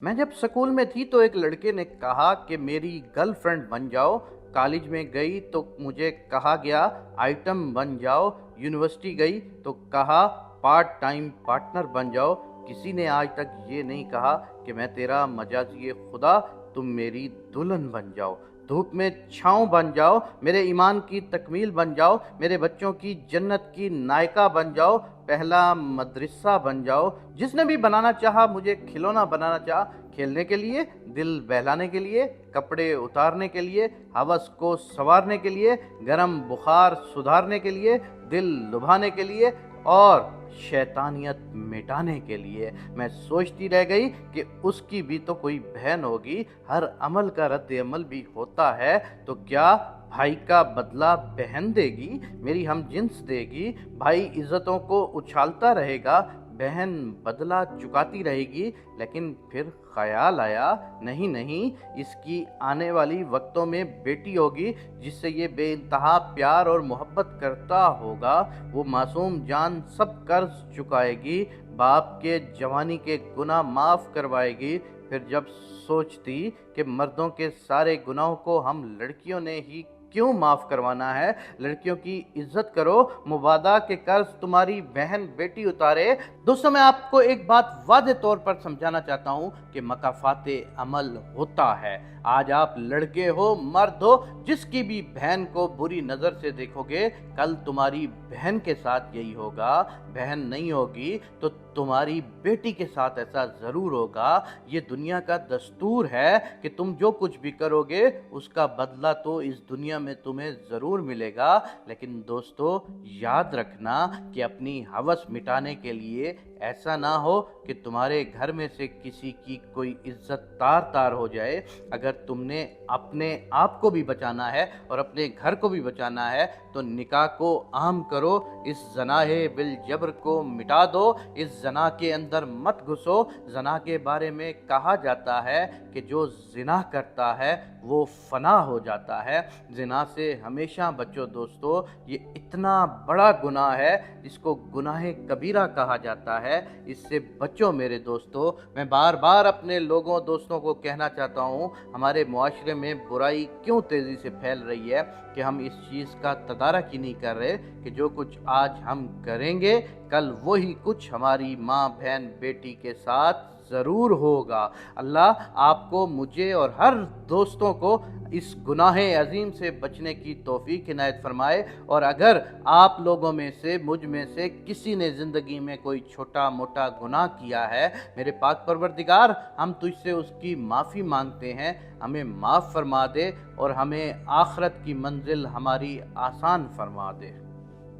मैं जब स्कूल में थी तो एक लड़के ने कहा कि मेरी गर्लफ्रेंड बन जाओ। कॉलेज में गई तो मुझे कहा गया आइटम बन जाओ। यूनिवर्सिटी गई तो कहा पार्ट टाइम पार्टनर बन जाओ। किसी ने आज तक ये नहीं कहा कि मैं तेरा मजाजी खुदा, तुम मेरी दुल्हन बन जाओ। धूप में छाँव बन जाओ, मेरे ईमान की तकमील बन जाओ, मेरे बच्चों की जन्नत की नायका बन जाओ, पहला मदरसा बन जाओ। जिसने भी बनाना चाहा, मुझे खिलौना बनाना चाहा, खेलने के लिए, दिल बहलाने के लिए, कपड़े उतारने के लिए, हवस को संवारने के लिए, गरम बुखार सुधारने के लिए, दिल लुभाने के लिए और शैतानियत मिटाने के लिए। मैं सोचती रह गई कि उसकी भी तो कोई बहन होगी। हर अमल का रद्द अमल भी होता है, तो क्या भाई का बदला बहन देगी, मेरी हम जिन्स देगी? भाई इज्जतों को उछालता रहेगा, बहन बदला चुकाती रहेगी। लेकिन फिर ख्याल आया, नहीं नहीं, इसकी आने वाली वक्तों में बेटी होगी जिससे ये बेइंतहा प्यार और मोहब्बत करता होगा। वो मासूम जान सब कर्ज चुकाएगी, बाप के जवानी के गुनाह माफ़ करवाएगी। फिर जब सोचती कि मर्दों के सारे गुनाहों को हम लड़कियों ने ही क्यों माफ़ करवाना है, लड़कियों की इज्जत करो, मुबादा के कर्ज तुम्हारी बहन बेटी उतारे। दोस्तों, मैं आपको एक बात वादे तौर पर समझाना चाहता हूँ कि मकाफाते अमल होता है। आज आप लड़के हो, मर्द हो, जिसकी भी बहन को बुरी नज़र से देखोगे, कल तुम्हारी बहन के साथ यही होगा। बहन नहीं होगी तो तुम्हारी बेटी के साथ ऐसा ज़रूर होगा। ये दुनिया का दस्तूर है कि तुम जो कुछ भी करोगे उसका बदला तो इस दुनिया में तुम्हें ज़रूर मिलेगा। लेकिन दोस्तों, याद रखना कि अपनी हवस मिटाने के लिए ऐसा ना हो कि तुम्हारे घर में से किसी की कोई इज्जत तार तार हो जाए। अगर तुमने अपने आप को भी बचाना है और अपने घर को भी बचाना है तो निकाह को आम करो, इस ज़नाहे बिल जबर को मिटा दो, इस ज़ना के अंदर मत घुसो। ज़ना के बारे में कहा जाता है कि जो ज़िना करता है वो फना हो जाता है। ज़िना से हमेशा बचो दोस्तों, ये इतना बड़ा गुनाह है जिसको गुनाह कबीरा कहा जाता है। इससे बचो मेरे दोस्तों। मैं बार बार अपने लोगों दोस्तों को कहना चाहता हूँ, हमारे मुआशरे में बुराई क्यों तेज़ी से फैल रही है कि हम इस चीज़ का तदारक ही नहीं कर रहे कि जो कुछ आज हम करेंगे कल वही कुछ हमारी माँ बहन बेटी के साथ ज़रूर होगा। अल्लाह आपको, मुझे और हर दोस्तों को इस गुनाह अजीम से बचने की तौफीक इनायत फरमाए। और अगर आप लोगों में से, मुझ में से किसी ने ज़िंदगी में कोई छोटा मोटा गुनाह किया है, मेरे पाक परवरदिगार, हम तुझसे उसकी माफ़ी मांगते हैं। हमें माफ़ फरमा दे और हमें आखरत की मंजिल हमारी आसान फरमा दे।